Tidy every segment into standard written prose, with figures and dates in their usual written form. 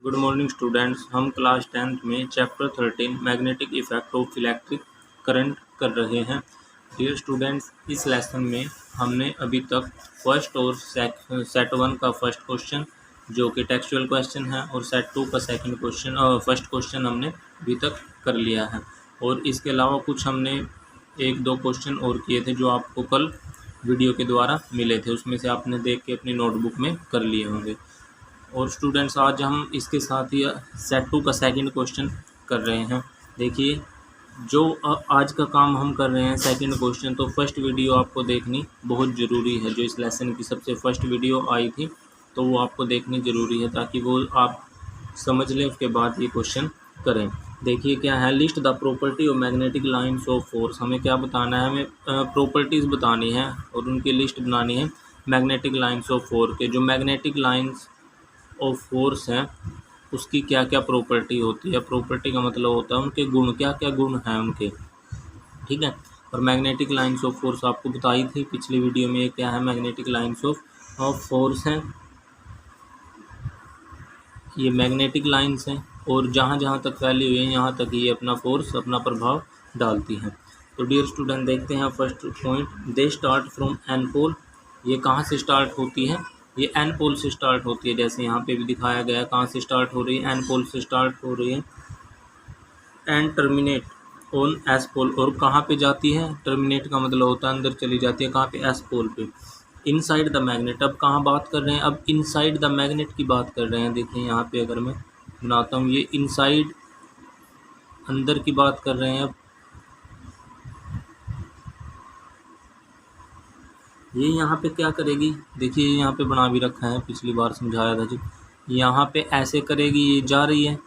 Good morning students. हम class 10th में chapter 13 magnetic effect of electric current कर रहे हैं। डियर स्टूडेंट्स, इस लेसन में हमने अभी तक फर्स्ट और सेट 1 का फर्स्ट क्वेश्चन जो कि टेक्सचुअल क्वेश्चन है और सेट 2 का सेकंड क्वेश्चन और फर्स्ट क्वेश्चन हमने अभी तक कर लिया है। और इसके अलावा कुछ हमने 1-2 क्वेश्चन और किए थे जो आपको कल वीडियो के द्वारा मिले थे, उसमें से आपने देख के अपनी नोटबुक में कर लिए होंगे। और स्टूडेंट्स, आज हम इसके साथ ही सेट 2 का सेकंड क्वेश्चन कर रहे हैं। देखिए, जो आज का काम हम कर रहे हैं सेकंड क्वेश्चन, तो फर्स्ट वीडियो आपको देखनी बहुत ज़रूरी है। जो इस लेसन की सबसे फर्स्ट वीडियो आई थी तो वो आपको देखनी ज़रूरी है ताकि वो आप समझ लें, उसके बाद ये क्वेश्चन करें। देखिए क्या है, list the property of magnetic lines of force. हमें क्या बताना है, हमें प्रॉपर्टीज़ बतानी है और उनकी लिस्ट बनानी है मैग्नेटिक लाइन्स ऑफ फोर्स के। जो मैग्नेटिक लाइन्स ऑफ फोर्स है उसकी क्या क्या प्रॉपर्टी होती है। प्रॉपर्टी का मतलब होता है उनके गुण, क्या क्या गुण हैं उनके, ठीक है। और मैग्नेटिक लाइन्स ऑफ फोर्स आपको बताई थी पिछली वीडियो में। ये क्या है, मैग्नेटिक लाइन्स ऑफ फोर्स हैं, ये मैग्नेटिक लाइन्स हैं और जहाँ जहाँ तक फैली हुई है यहाँ तक ये अपना फोर्स, अपना प्रभाव डालती हैं। तो डियर स्टूडेंट, देखते हैं first point, they start from N pole. ये कहाँ से स्टार्ट होती है, ये एन पोल से स्टार्ट होती है। जैसे यहाँ पे भी दिखाया गया है कहाँ से स्टार्ट हो रही है, एन पोल से स्टार्ट हो रही है, and terminate on S pole. और कहाँ पे जाती है, टर्मिनेट का मतलब होता है अंदर चली जाती है, कहाँ पे, एस पोल पे। इनसाइड द मैग्नेट, अब कहाँ बात कर रहे हैं, अब इनसाइड द मैग्नेट की बात कर रहे हैं। देखिए यहाँ पे अगर मैं बनाता हूँ, ये इनसाइड, अंदर की बात कर रहे हैं। अब ये यहाँ पे क्या करेगी, देखिए यहाँ पे बना भी रखा है, पिछली बार समझाया था जब। यहाँ पे ऐसे करेगी, ये जा रही है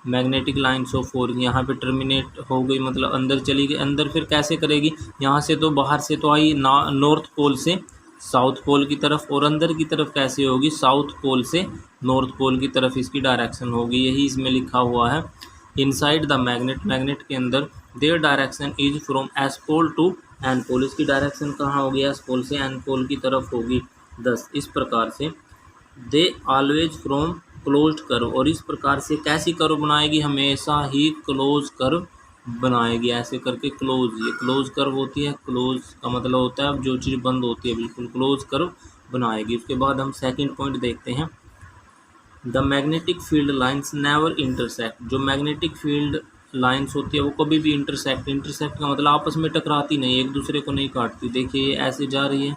मैग्नेटिक लाइन्स ऑफ फोर्स, यहाँ पे टर्मिनेट हो गई, मतलब अंदर चली गई। अंदर फिर कैसे करेगी, यहाँ से तो बाहर से तो आई नॉर्थ पोल से साउथ पोल की तरफ, और अंदर की तरफ कैसे होगी, साउथ पोल से नॉर्थ पोल की तरफ इसकी डायरेक्शन होगी। यही इसमें लिखा हुआ है, इनसाइड द मैग्नेट, मैग्नेट के अंदर, there direction is from S pole to N pole. इसकी डायरेक्शन कहाँ होगी, एस पोल से एन पोल की तरफ होगी। 10 इस प्रकार से, they always from closed curve, और इस प्रकार से कैसी कर्व बनाएगी, हमेशा ही क्लोज कर्व बनाएगी, ऐसे करके क्लोज। ये क्लोज कर्व होती है, क्लोज का मतलब होता है अब जो चीज़ बंद होती है बिल्कुल, क्लोज कर्व बनाएगी। उसके बाद हम सेकंड पॉइंट देखते हैं, the magnetic field lines never intersect. जो मैग्नेटिक फील्ड लाइन्स होती है वो कभी भी इंटरसेक्ट का मतलब आपस में टकराती नहीं, एक दूसरे को नहीं काटती। देखिए ये ऐसे जा रही है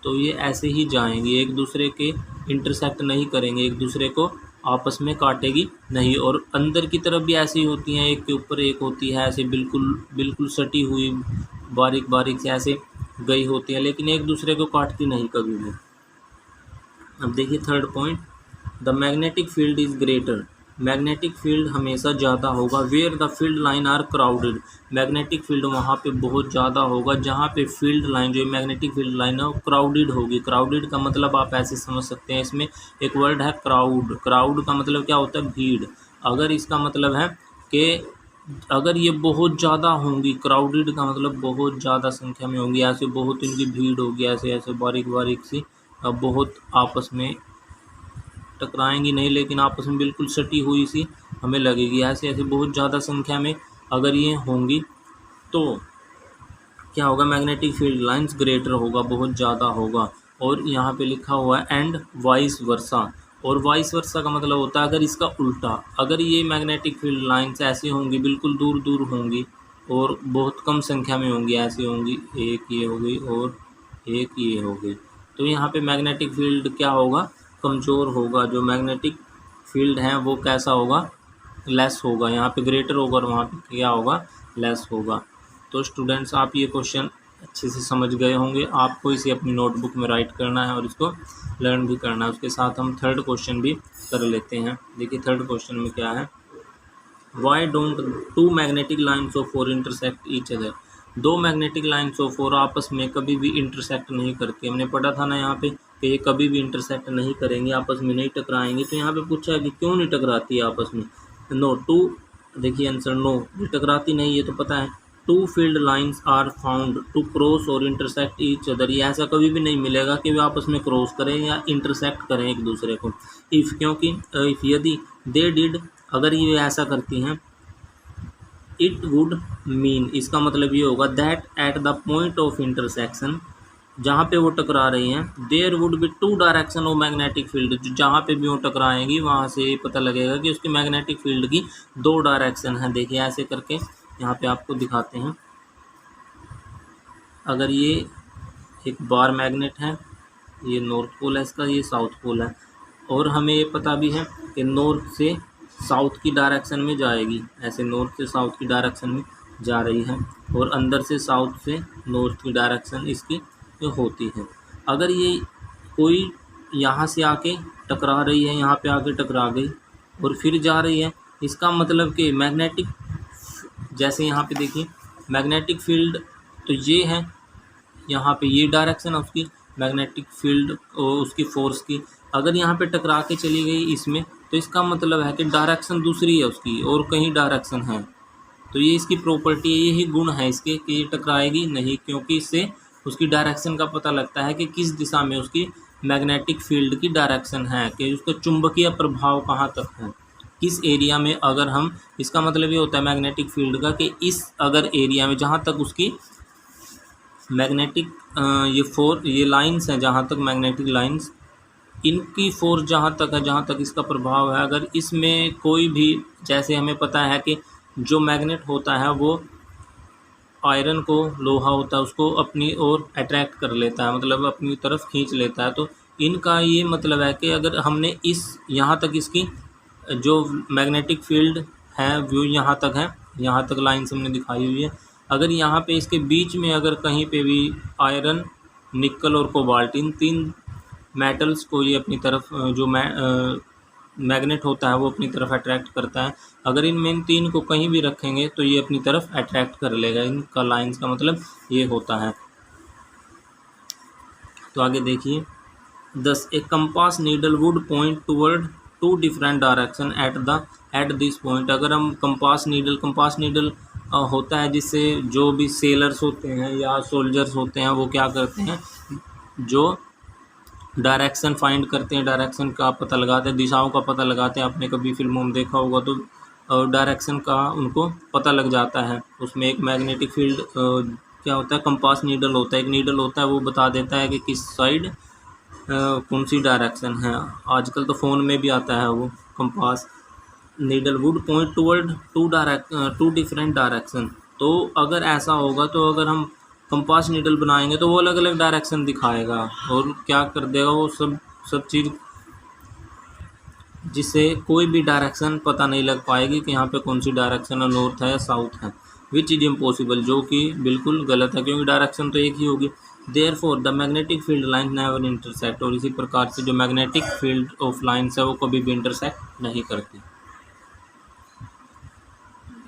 तो ये ऐसे ही जाएंगी, एक दूसरे के इंटरसेक्ट नहीं करेंगे, एक दूसरे को आपस में काटेगी नहीं। और अंदर की तरफ भी ऐसी होती हैं, एक के ऊपर एक होती है, ऐसे बिल्कुल सटी हुई, बारीक बारीक से ऐसे गई होती है, लेकिन एक दूसरे को काटती नहीं कभी भी। अब देखिए third point, the magnetic field is greater. Magnetic field हमेशा ज़्यादा होगा where the field line are crowded. Magnetic field वहाँ पे बहुत ज़्यादा होगा जहाँ पे फील्ड लाइन, जो मैग्नेटिक फील्ड लाइन है वो क्राउडेड होगी। क्राउडेड का मतलब आप ऐसे समझ सकते हैं, इसमें एक वर्ड है क्राउड। क्राउड का मतलब क्या होता है, भीड़। अगर इसका मतलब है कि अगर ये बहुत ज़्यादा होंगी, क्राउडेड का मतलब बहुत ज़्यादा संख्या में होंगी, ऐसे बहुत इनकी भीड़ होगी, ऐसे ऐसे बारीक बारीक सी, अब बहुत आपस में टकराएंगी नहीं, लेकिन आपस में बिल्कुल सटी हुई सी हमें लगेगी। ऐसे ऐसे बहुत ज़्यादा संख्या में अगर ये होंगी तो क्या होगा, मैग्नेटिक फील्ड लाइंस ग्रेटर होगा, बहुत ज़्यादा होगा। और यहाँ पे लिखा हुआ है एंड वाइस वर्सा। और वाइस वर्सा का मतलब होता है अगर इसका उल्टा, अगर ये मैग्नेटिक फील्ड लाइंस ऐसी होंगी, बिल्कुल दूर दूर होंगी और बहुत कम संख्या में होंगी, ऐसी होंगी, एक ये हो गई और एक ये हो गई, तो यहाँ पे मैग्नेटिक फील्ड क्या होगा, कमज़ोर होगा। जो मैग्नेटिक फील्ड है वो कैसा होगा, लेस होगा। यहाँ पे ग्रेटर होगा और वहाँ पे क्या होगा, लेस होगा। तो स्टूडेंट्स, आप ये क्वेश्चन अच्छे से समझ गए होंगे। आपको इसे अपनी नोटबुक में राइट करना है और इसको लर्न भी करना है। उसके साथ हम थर्ड क्वेश्चन भी कर लेते हैं। देखिए थर्ड क्वेश्चन में क्या है, why don't two magnetic lines of force intersect each other. दो मैग्नेटिक लाइन्स ऑफ फोर आपस में कभी भी इंटरसेक्ट नहीं करती। हमने पढ़ा था ना यहाँ पे कि ये कभी भी इंटरसेक्ट नहीं करेंगे, आपस में नहीं टकराएंगे। तो यहाँ पे पूछा है कि क्यों नहीं टकराती है आपस में। नो टू, देखिए आंसर नो, ये टकराती नहीं, ये तो पता है। Two field lines are found to cross और इंटरसेक्ट ईच अदर। ये ऐसा कभी भी नहीं मिलेगा कि वे आपस में क्रॉस करें या इंटरसेक्ट करें एक दूसरे को। इफ़, क्योंकि इफ़, यदि दे डिड, अगर ये ऐसा करती हैं, इट वुड मीन, इसका मतलब ये होगा that at the point of intersection, जहाँ पे वो टकरा रही हैं, there would be two direction of magnetic field, जहाँ पे भी वो टकराएंगी वहाँ से ये पता लगेगा कि उसकी मैग्नेटिक फील्ड की दो डायरेक्शन है। देखिए ऐसे करके यहाँ पे आपको दिखाते हैं। अगर ये एक बार मैग्नेट है, ये नॉर्थ पोल है इसका, ये साउथ पोल है, और हमें ये पता भी है कि नॉर्थ से साउथ की डायरेक्शन में जाएगी, ऐसे नॉर्थ से साउथ की डायरेक्शन में जा रही है, और अंदर से साउथ से नॉर्थ की डायरेक्शन इसकी होती है। अगर ये कोई यहाँ से आके टकरा रही है, यहाँ पे आके टकरा गई और फिर जा रही है, इसका मतलब कि मैग्नेटिक, जैसे यहाँ पे देखिए मैग्नेटिक फील्ड तो ये है, यहाँ पे ये डायरेक्शन है उसकी मैग्नेटिक फील्ड और उसकी फोर्स की। अगर यहाँ पे टकरा के चली गई इसमें, तो इसका मतलब है कि डायरेक्शन दूसरी है उसकी और कहीं डायरेक्शन है। तो ये इसकी प्रॉपर्टी है, यही गुण है इसके कि ये टकराएगी नहीं, क्योंकि इससे उसकी डायरेक्शन का पता लगता है कि किस दिशा में उसकी मैग्नेटिक फील्ड की डायरेक्शन है, कि उसका चुंबकीय प्रभाव कहाँ तक है, किस एरिया में। अगर हम, इसका मतलब ये होता है मैग्नेटिक फील्ड का कि इस अगर एरिया में जहाँ तक उसकी मैग्नेटिक ये लाइंस हैं, जहाँ तक मैग्नेटिक लाइंस, इनकी फोर्स जहाँ तक है, जहाँ तक इसका प्रभाव है, अगर इसमें कोई भी, जैसे हमें पता है कि जो मैग्नेट होता है वो आयरन को, लोहा होता है उसको अपनी ओर अट्रैक्ट कर लेता है, मतलब अपनी तरफ खींच लेता है। तो इनका ये मतलब है कि अगर हमने इस यहाँ तक इसकी जो मैग्नेटिक फील्ड है वो यहाँ तक है, यहाँ तक लाइन्स हमने दिखाई हुई है, अगर यहाँ पे इसके बीच में अगर कहीं पे भी आयरन, निकल और कोबाल्ट, इन तीन मेटल्स को ये अपनी तरफ जो मैग्नेट होता है वो अपनी तरफ अट्रैक्ट करता है, अगर इनमें इन तीन को कहीं भी रखेंगे तो ये अपनी तरफ अट्रैक्ट कर लेगा। इनका लाइंस का मतलब ये होता है। तो आगे देखिए, thus a compass needle would point toward two different direction at this point. अगर हम कंपास नीडल होता है जिससे जो भी सेलर्स होते हैं या सोल्जर्स होते हैं वो क्या करते हैं, जो डायरेक्शन फाइंड करते हैं, डायरेक्शन का पता लगाते हैं, दिशाओं का पता लगाते हैं। आपने कभी फिल्मों में देखा होगा तो डायरेक्शन का उनको पता लग जाता है। उसमें एक मैग्नेटिक फील्ड क्या होता है, कंपास नीडल होता है, एक नीडल होता है वो बता देता है कि किस साइड कौन सी डायरेक्शन है। आजकल तो फ़ोन में भी आता है वो compass needle would point toward two different direction. तो अगर ऐसा होगा तो अगर हम कंपास नीडल बनाएंगे तो वो अलग अलग डायरेक्शन दिखाएगा और क्या कर देगा वो सब चीज़, जिससे कोई भी डायरेक्शन पता नहीं लग पाएगी कि यहाँ पे कौन सी डायरेक्शन है, नॉर्थ है या साउथ है, विच इज इम्पॉसिबल, जो कि बिल्कुल गलत है क्योंकि डायरेक्शन तो एक ही होगी। Therefore the magnetic field line never intersect, और इसी प्रकार से जो मैग्नेटिक फील्ड ऑफ लाइन्स है वो कभी भी इंटरसेक्ट नहीं करती।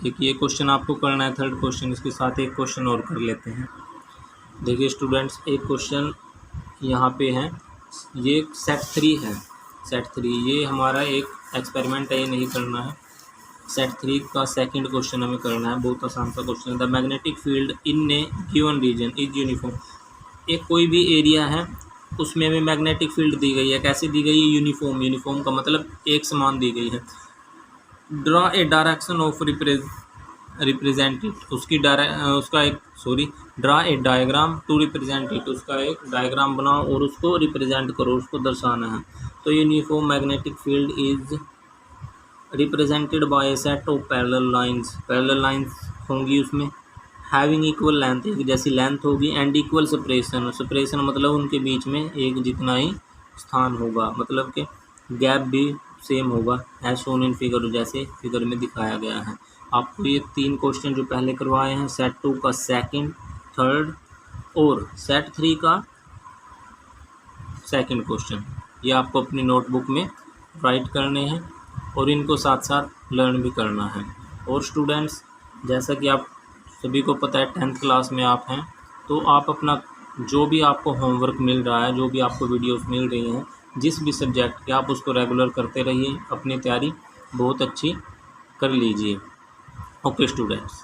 देखिए क्वेश्चन आपको करना है, थर्ड क्वेश्चन, इसके साथ एक क्वेश्चन और कर लेते हैं। देखिए स्टूडेंट्स, एक क्वेश्चन यहाँ पे है, ये सेट 3 है, सेट 3 ये हमारा एक एक्सपेरिमेंट है, ये नहीं करना है। सेट 3 का सेकंड क्वेश्चन हमें करना है, बहुत आसान सा क्वेश्चन है। The magnetic field in a given region is uniform, एक कोई भी एरिया है उसमें हमें मैग्नेटिक फील्ड दी गई है, कैसे दी गई है, यूनिफॉर्म, यूनिफॉर्म का मतलब एक समान दी गई है। Draw a direction of represent it, draw a diagram to represent it, उसका एक डायग्राम बनाओ और उसको रिप्रेजेंट करो, उसको दर्शाना है। तो uniform magnetic field is represented by A set of parallel lines होंगी उसमें, हैविंग इक्वल लेंथ, एक जैसी लेंथ होगी, एंड इक्वल सेपरेशन मतलब उनके बीच में एक जितना ही स्थान होगा, मतलब कि गैप भी सेम होगा, एज शोन इन फिगर, जैसे फिगर में दिखाया गया है। आपको ये 3 क्वेश्चन जो पहले करवाए हैं, सेट 2 का सेकंड, थर्ड और सेट 3 का सेकंड क्वेश्चन, ये आपको अपनी नोटबुक में राइट करने हैं और इनको साथ साथ लर्न भी करना है। और स्टूडेंट्स, जैसा कि आप सभी को पता है 10th क्लास में आप हैं, तो आप अपना जो भी आपको होमवर्क मिल रहा है, जो भी आपको वीडियोस मिल रही हैं, जिस भी सब्जेक्ट के, आप उसको रेगुलर करते रहिए, अपनी तैयारी बहुत अच्छी कर लीजिए। Okay students.